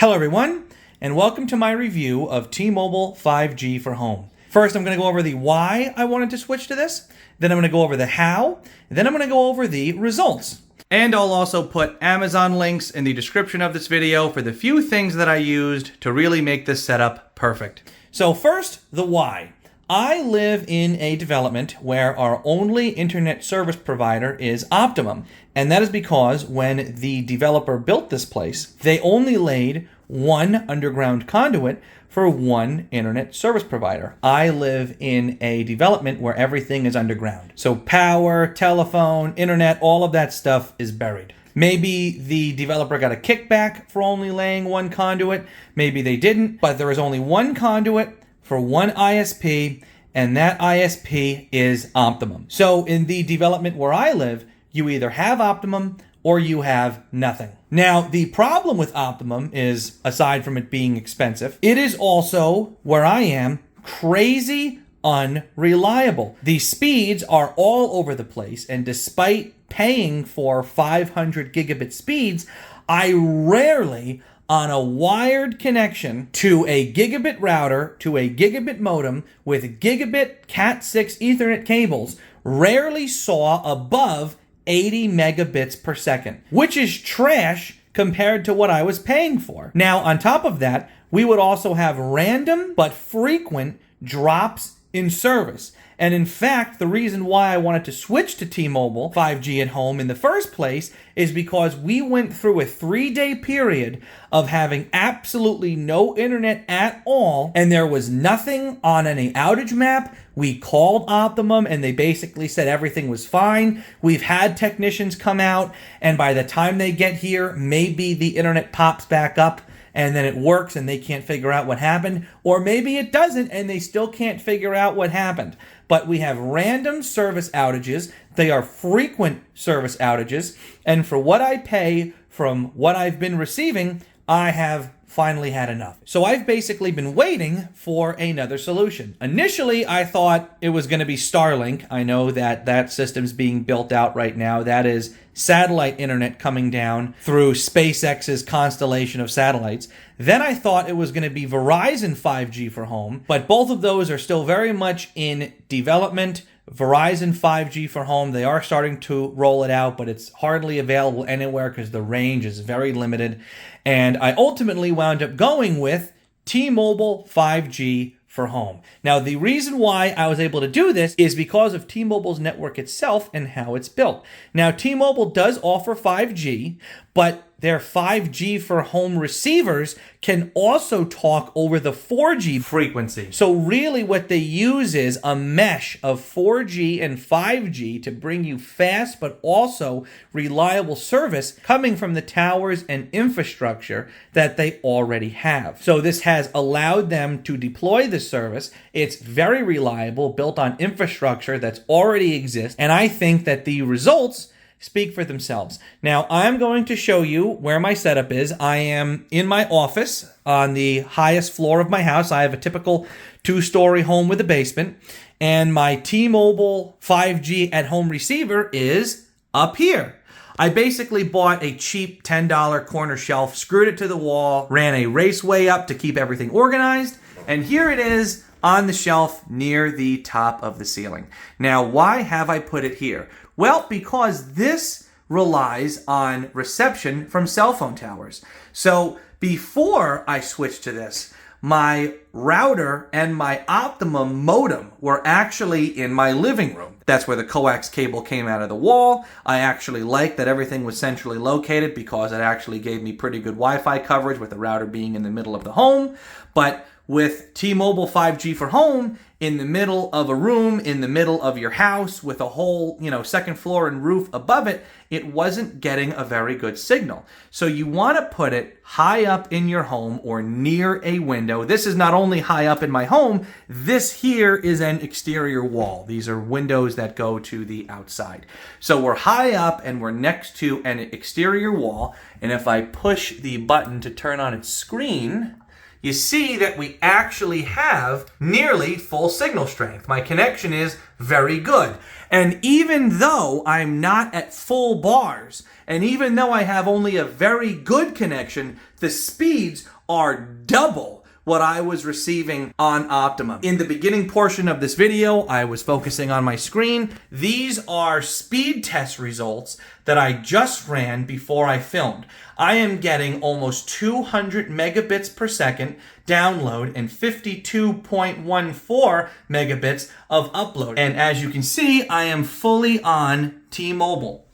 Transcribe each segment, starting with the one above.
Hello everyone, and welcome to my review of T-Mobile 5G for Home. First, I'm going to go over the why I wanted to switch to this, then I'm going to go over the how, and then I'm going to go over the results. And I'll also put Amazon links in the description of this video for the few things that I used to really make this setup perfect. So first, the why. I live in a development where our only internet service provider is Optimum. And that is because when the developer built this place, they only laid one underground conduit for one internet service provider. I live in a development where everything is underground. So power, telephone, internet, all of that stuff is buried. Maybe the developer got a kickback for only laying one conduit. Maybe they didn't, but there is only one conduit for one ISP, and that ISP is Optimum. So in the development where I live, you either have Optimum or you have nothing. Now, the problem with Optimum is, aside from it being expensive, it is also, where I am, crazy unreliable. The speeds are all over the place, and despite paying for 500 gigabit speeds, I rarely, on a wired connection to a gigabit router to a gigabit modem with gigabit Cat6 Ethernet cables, rarely saw above 80 megabits per second, which is trash compared to what I was paying for. Now, on top of that, we would also have random but frequent drops in service. And in fact, the reason why I wanted to switch to T-Mobile 5G at home in the first place is because we went through a 3-day period of having absolutely no internet at all, and there was nothing on any outage map. We called Optimum and they basically said everything was fine. We've had technicians come out, and by the time they get here, maybe the internet pops back up and then it works and they can't figure out what happened. Or maybe it doesn't and they still can't figure out what happened. But we have random service outages. They are frequent service outages. And for what I pay from what I've been receiving, I have finally had enough. So I've basically been waiting for another solution. Initially, I thought it was going to be Starlink. I know that that system's being built out right now. That is satellite internet coming down through SpaceX's constellation of satellites. Then I thought it was going to be Verizon 5G for home, but both of those are still very much in development. Verizon 5G for home, they are starting to roll it out, but it's hardly available anywhere because the range is very limited. And I ultimately wound up going with T-Mobile 5G for home. Now, the reason why I was able to do this is because of T-Mobile's network itself and how it's built. Now, T-Mobile does offer 5G, but their 5G for home receivers can also talk over the 4G frequency. So really what they use is a mesh of 4G and 5G to bring you fast but also reliable service coming from the towers and infrastructure that they already have. So this has allowed them to deploy the service. It's very reliable, built on infrastructure that's already exists, and I think that the results speak for themselves. Now, I'm going to show you where my setup is. I am in my office on the highest floor of my house. I have a typical 2-story home with a basement, and my T-Mobile 5G at home receiver is up here. I basically bought a cheap $10 corner shelf, screwed it to the wall, ran a raceway up to keep everything organized, and here it is on the shelf near the top of the ceiling. Now, why have I put it here? Well, because this relies on reception from cell phone towers. So before I switched to this, my router and my Optimum modem were actually in my living room. That's where the coax cable came out of the wall. I actually liked that everything was centrally located because it actually gave me pretty good Wi-Fi coverage with the router being in the middle of the home. But with T-Mobile 5G for home, in the middle of a room, in the middle of your house, with a whole, second floor and roof above it, it wasn't getting a very good signal. So you want to put it high up in your home or near a window. This is not only high up in my home, this here is an exterior wall. These are windows that go to the outside. So we're high up and we're next to an exterior wall. And if I push the button to turn on its screen, you see that we actually have nearly full signal strength. My connection is very good. And even though I'm not at full bars, and even though I have only a very good connection the speeds are double what I was receiving on Optimum. In the beginning portion of this video, I was focusing on my screen. These are speed test results that I just ran before I filmed. I am getting almost 200 megabits per second download and 52.14 megabits of upload. And as you can see, I am fully on T-Mobile.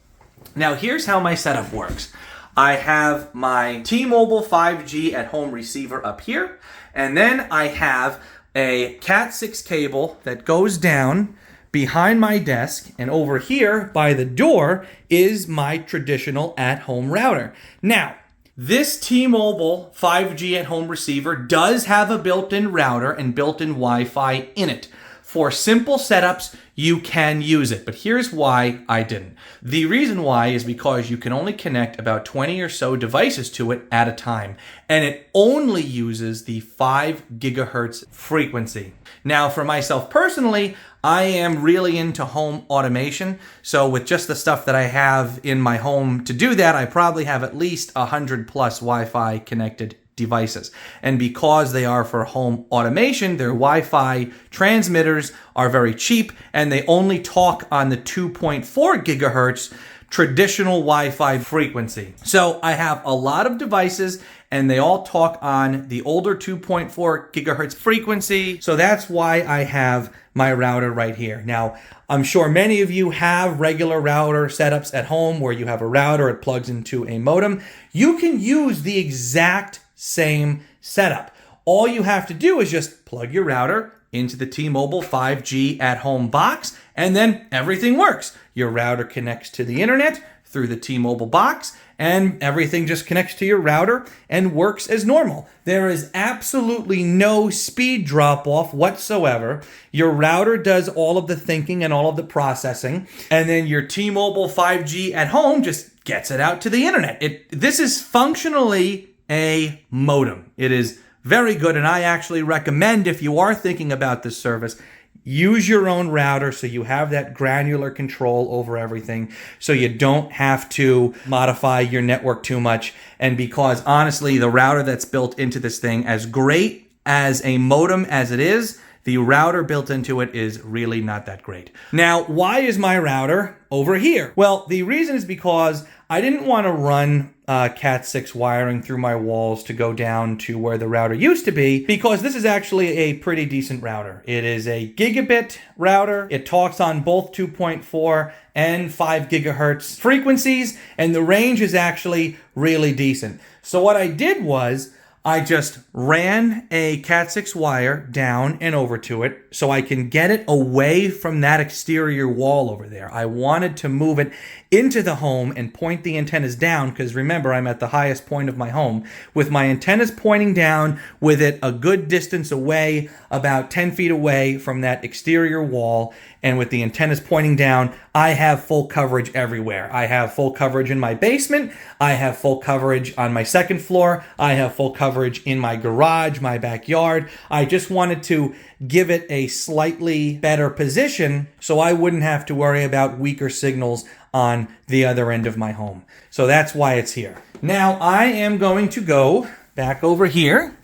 Now here's how my setup works. I have my T-Mobile 5G at home receiver up here, and then I have a Cat 6 cable that goes down behind my desk, and over here by the door is my traditional at-home router. Now, this T-Mobile 5G at home receiver does have a built-in router and built-in Wi-Fi in it. For simple setups, you can use it, but here's why I didn't. The reason why is because you can only connect about 20 or so devices to it at a time, and it only uses the 5 gigahertz frequency. Now, for myself personally, I am really into home automation, so with just the stuff that I have in my home to do that, I probably have at least 100 plus Wi-Fi connected devices. And because they are for home automation, their Wi-Fi transmitters are very cheap, and they only talk on the 2.4 gigahertz traditional Wi-Fi frequency. So I have a lot of devices, and they all talk on the older 2.4 gigahertz frequency. So that's why I have my router right here. Now, I'm sure many of you have regular router setups at home where you have a router, it plugs into a modem. You can use the exact same setup. All you have to do is just plug your router into the T-Mobile 5G at home box, and then everything works. Your router connects to the internet through the T-Mobile box, and everything just connects to your router and works as normal. There is absolutely no speed drop off whatsoever. Your router does all of the thinking and all of the processing, and then your T-Mobile 5G at home just gets it out to the internet. This is functionally a modem. It is very good, and I actually recommend, if you are thinking about this service, use your own router so you have that granular control over everything, so you don't have to modify your network too much. And because honestly, the router that's built into this thing, as great as a modem as it is, the router built into it is really not that great. Now, why is my router over here? Well, the reason is because I didn't want to run Cat 6 wiring through my walls to go down to where the router used to be, because this is actually a pretty decent router. It is a gigabit router. It talks on both 2.4 and 5 gigahertz frequencies, and the range is actually really decent. So what I did was I just ran a Cat 6 wire down and over to it so I can get it away from that exterior wall over there. I wanted to move it into the home and point the antennas down, because remember, I'm at the highest point of my home, with my antennas pointing down, with it a good distance away, about 10 feet away from that exterior wall, and with the antennas pointing down, I have full coverage everywhere. I have full coverage in my basement, I have full coverage on my second floor, I have full coverage in my garage, my backyard. I just wanted to give it a slightly better position so I wouldn't have to worry about weaker signals on the other end of my home. So that's why it's here. Now I am going to go back over here,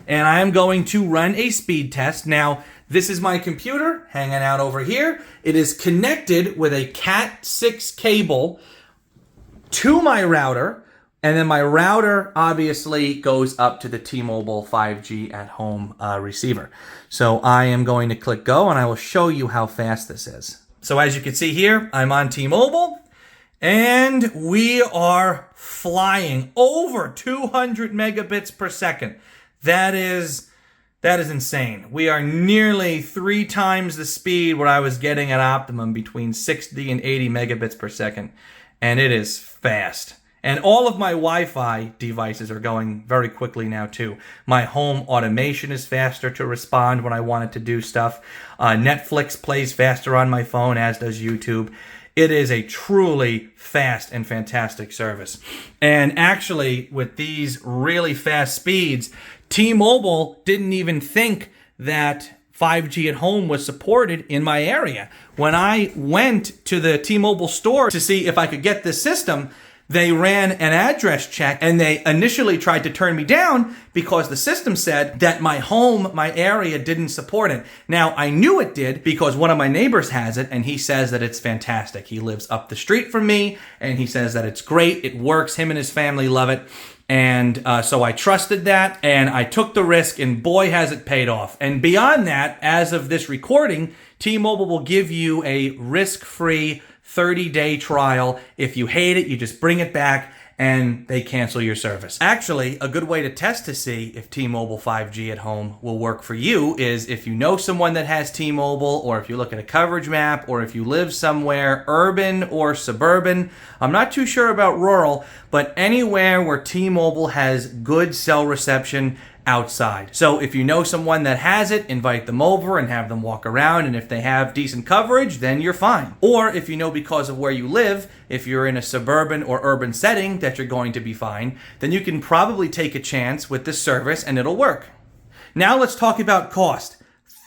and I am going to run a speed test. Now, this is my computer hanging out over here. It is connected with a Cat 6 cable to my router, and then my router obviously goes up to the T-Mobile 5G at home receiver. So I am going to click go, and I will show you how fast this is. So as you can see here, I'm on T-Mobile, and we are flying over 200 megabits per second. That is insane. We are nearly 3 times the speed what I was getting at Optimum, between 60 and 80 megabits per second. And it is fast. And all of my Wi-Fi devices are going very quickly now too. My home automation is faster to respond when I want it to do stuff. Netflix plays faster on my phone, as does YouTube. It is a truly fast and fantastic service. And actually, with these really fast speeds, T-Mobile didn't even think that 5G at home was supported in my area. When I went to the T-Mobile store to see if I could get this system, They ran an address check and they initially tried to turn me down because the system said that my home, my area didn't support it. Now, I knew it did because one of my neighbors has it and he says that it's fantastic. He lives up the street from me and he says that it's great. It works. Him and his family love it. And so I trusted that and I took the risk, and boy, has it paid off. And beyond that, as of this recording, T-Mobile will give you a risk-free 30-day trial. If you hate it, you just bring it back and they cancel your service. Actually, a good way to test to see if T-Mobile 5G at home will work for you is if you know someone that has T-Mobile, or if you look at a coverage map, or if you live somewhere urban or suburban. I'm not too sure about rural, but anywhere where T-Mobile has good cell reception outside. So if you know someone that has it, invite them over and have them walk around, and if they have decent coverage, then you're fine. Or if you know because of where you live, if you're in a suburban or urban setting that you're going to be fine, then you can probably take a chance with this service and it'll work. Now let's talk about cost.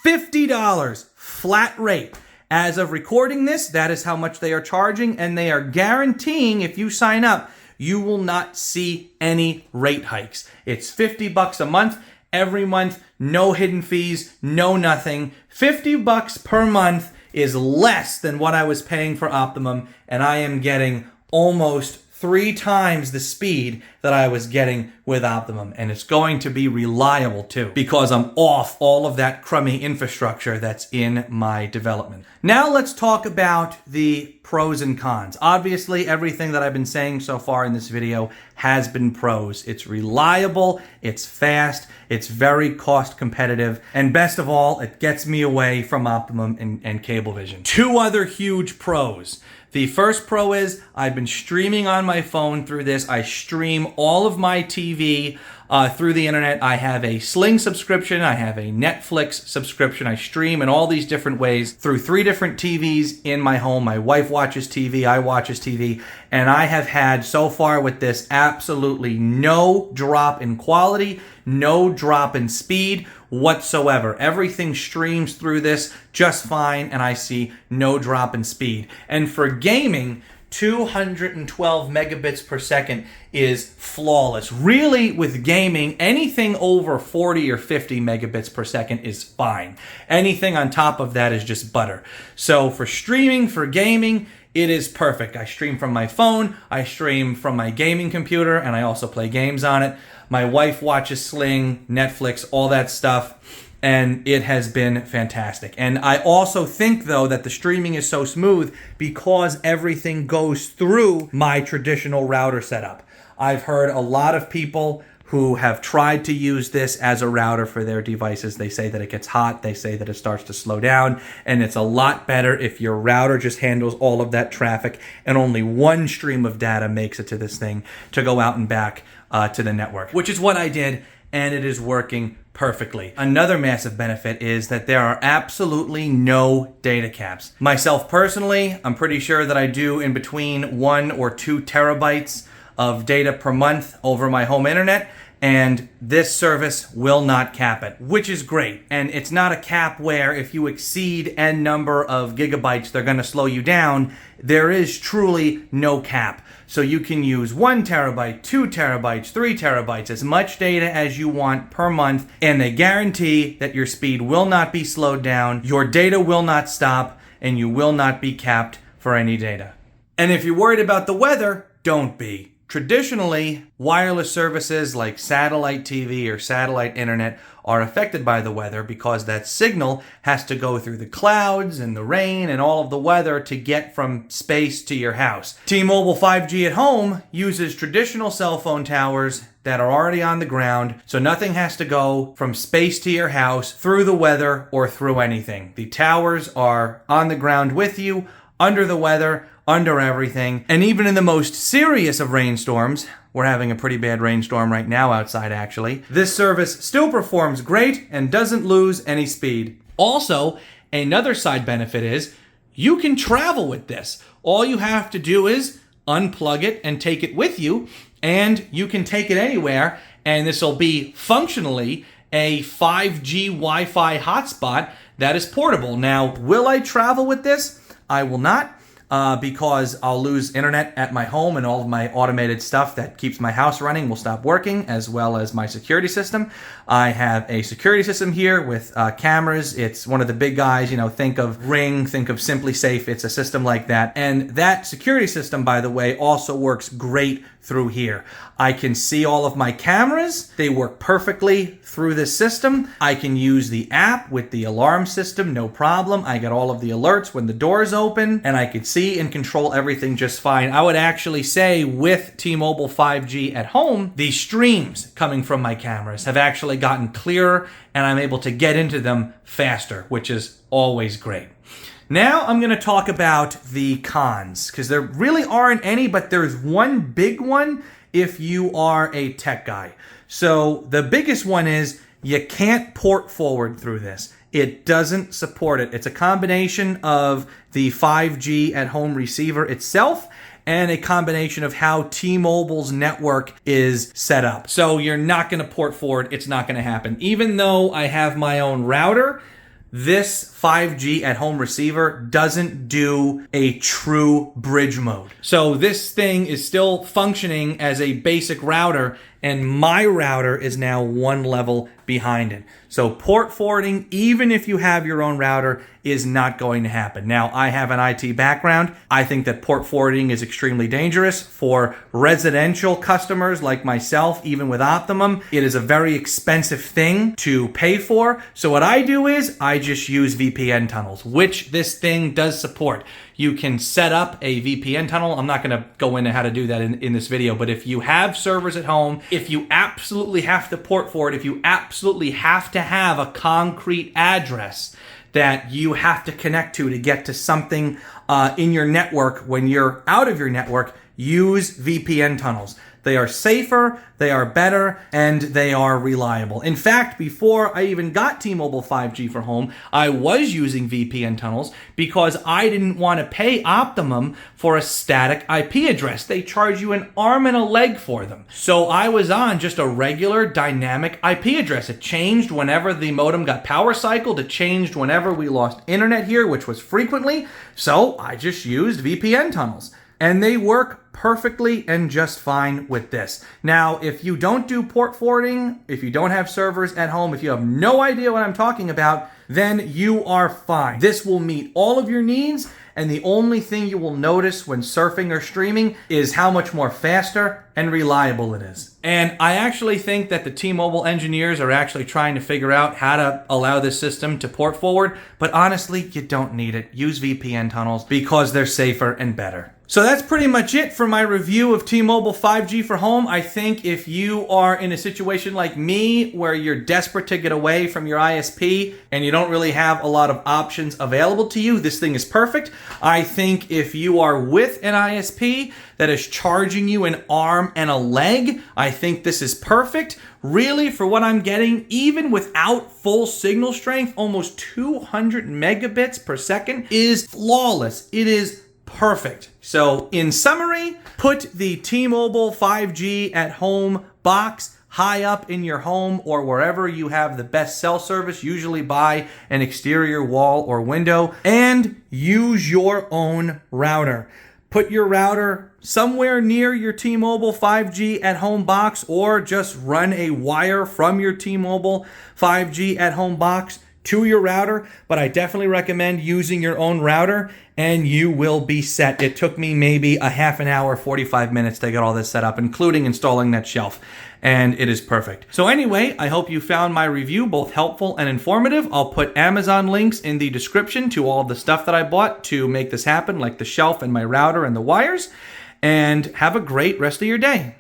$50 flat rate. As of recording this, that is how much they are charging, and they are guaranteeing if you sign up, you will not see any rate hikes. It's $50 a month, every month, no hidden fees, no nothing. $50 per month is less than what I was paying for Optimum, and I am getting almost 3 times the speed that I was getting with Optimum. And it's going to be reliable too, because I'm off all of that crummy infrastructure that's in my development. Now let's talk about the pros and cons. Obviously, everything that I've been saying so far in this video has been pros. It's reliable, it's fast, it's very cost competitive, and best of all, it gets me away from Optimum and Cablevision. 2 other huge pros. The first pro is I've been streaming on my phone through this. I stream all of my TV through the internet. I have a Sling subscription. I have a Netflix subscription. I stream in all these different ways through 3 different TVs in my home. My wife watches TV. I watches TV. And I have had so far with this absolutely no drop in quality, no drop in speed whatsoever. Everything streams through this just fine, and I see no drop in speed. And for gaming, 212 megabits per second is flawless. Really, with gaming, anything over 40 or 50 megabits per second is fine. Anything on top of that is just butter. So for streaming, for gaming, it is perfect. I stream from my phone, I stream from my gaming computer, and I also play games on it. My wife watches Sling, Netflix, all that stuff, and it has been fantastic. And I also think, though, that the streaming is so smooth because everything goes through my traditional router setup. I've heard a lot of people who have tried to use this as a router for their devices. They say that it gets hot, they say that it starts to slow down, and it's a lot better if your router just handles all of that traffic and only one stream of data makes it to this thing to go out and back to the network, which is what I did, and it is working perfectly. Another massive benefit is that there are absolutely no data caps. Myself personally, I'm pretty sure that I do in between 1 or 2 terabytes of data per month over my home internet, and this service will not cap it, which is great. And it's not a cap where if you exceed N number of gigabytes, they're going to slow you down. There is truly no cap. So you can use 1 terabyte, 2 terabytes, 3 terabytes, as much data as you want per month, and they guarantee that your speed will not be slowed down, your data will not stop, and you will not be capped for any data. And if you're worried about the weather, don't be. Traditionally, wireless services like satellite TV or satellite internet are affected by the weather because that signal has to go through the clouds and the rain and all of the weather to get from space to your house. T-Mobile 5G at home uses traditional cell phone towers that are already on the ground, so nothing has to go from space to your house, through the weather, or through anything. The towers are on the ground with you, under the weather, under everything, and even in the most serious of rainstorms, we're having a pretty bad rainstorm right now outside actually, this service still performs great and doesn't lose any speed. Also, another side benefit is you can travel with this. All you have to do is unplug it and take it with you, and you can take it anywhere, and this will be functionally a 5G Wi-Fi hotspot that is portable. Now, will I travel with this? I will not. because I'll lose internet at my home, and all of my automated stuff that keeps my house running will stop working, as well as my security system. I have a security system here with cameras. It's one of the big guys, think of Ring, think of Simply Safe. It's a system like that. And that security system, by the way, also works great through here. I can see all of my cameras. They work perfectly through this system. I can use the app with the alarm system, no problem. I get all of the alerts when the doors open, and I can see and control everything just fine. I would actually say with T-Mobile 5G at home, the streams coming from my cameras have actually gotten clearer, and I'm able to get into them faster, which is always great. Now I'm going to talk about the cons, because there really aren't any, but there's one big one if you are a tech guy. So the biggest one is you can't port forward through this. It doesn't support it. It's a combination of the 5G at home receiver itself and a combination of how T-Mobile's network is set up. So you're not going to port forward. It's not going to happen. Even though I have my own router, this 5G at home receiver doesn't do a true bridge mode. So this thing is still functioning as a basic router, and my router is now one level behind it. So port forwarding, even if you have your own router, is not going to happen. Now, I have an IT background. I think that port forwarding is extremely dangerous for residential customers like myself. Even with Optimum, it is a very expensive thing to pay for. So what I do is I just use VPN tunnels, which this thing does support. You can set up a VPN tunnel. I'm not going to go into how to do that in this video, but if you have servers at home, if you absolutely have to port forward, if you absolutely have to have a concrete address that you have to connect to get to something in your network when you're out of your network, use VPN tunnels. They are safer, they are better, and they are reliable. In fact, before I even got T-Mobile 5G for home, I was using VPN tunnels because I didn't want to pay Optimum for a static IP address. They charge you an arm and a leg for them. So I was on just a regular dynamic IP address. It changed whenever the modem got power cycled. It changed whenever we lost internet here, which was frequently. So I just used VPN tunnels. And they work perfectly and just fine with this. Now, if you don't do port forwarding, if you don't have servers at home, if you have no idea what I'm talking about, then you are fine. This will meet all of your needs, and the only thing you will notice when surfing or streaming is how much more faster and reliable it is. And I actually think that the T-Mobile engineers are actually trying to figure out how to allow this system to port forward, but honestly, you don't need it. Use VPN tunnels because they're safer and better. So that's pretty much it for my review of T-Mobile 5G for home. I think if you are in a situation like me where you're desperate to get away from your ISP and you don't really have a lot of options available to you, this thing is perfect. I think if you are with an ISP that is charging you an arm and a leg, I think this is perfect. Really, for what I'm getting, even without full signal strength, almost 200 megabits per second is flawless. It is perfect. So in summary, put the T-Mobile 5G at home box high up in your home or wherever you have the best cell service, usually by an exterior wall or window, and use your own router. Put your router somewhere near your T-Mobile 5G at home box, or just run a wire from your T-Mobile 5G at home box to your router, but I definitely recommend using your own router and you will be set. It took me maybe a half an hour, 45 minutes to get all this set up, including installing that shelf, and it is perfect. So anyway, I hope you found my review both helpful and informative. I'll put Amazon links in the description to all of the stuff that I bought to make this happen, like the shelf and my router and the wires, and have a great rest of your day.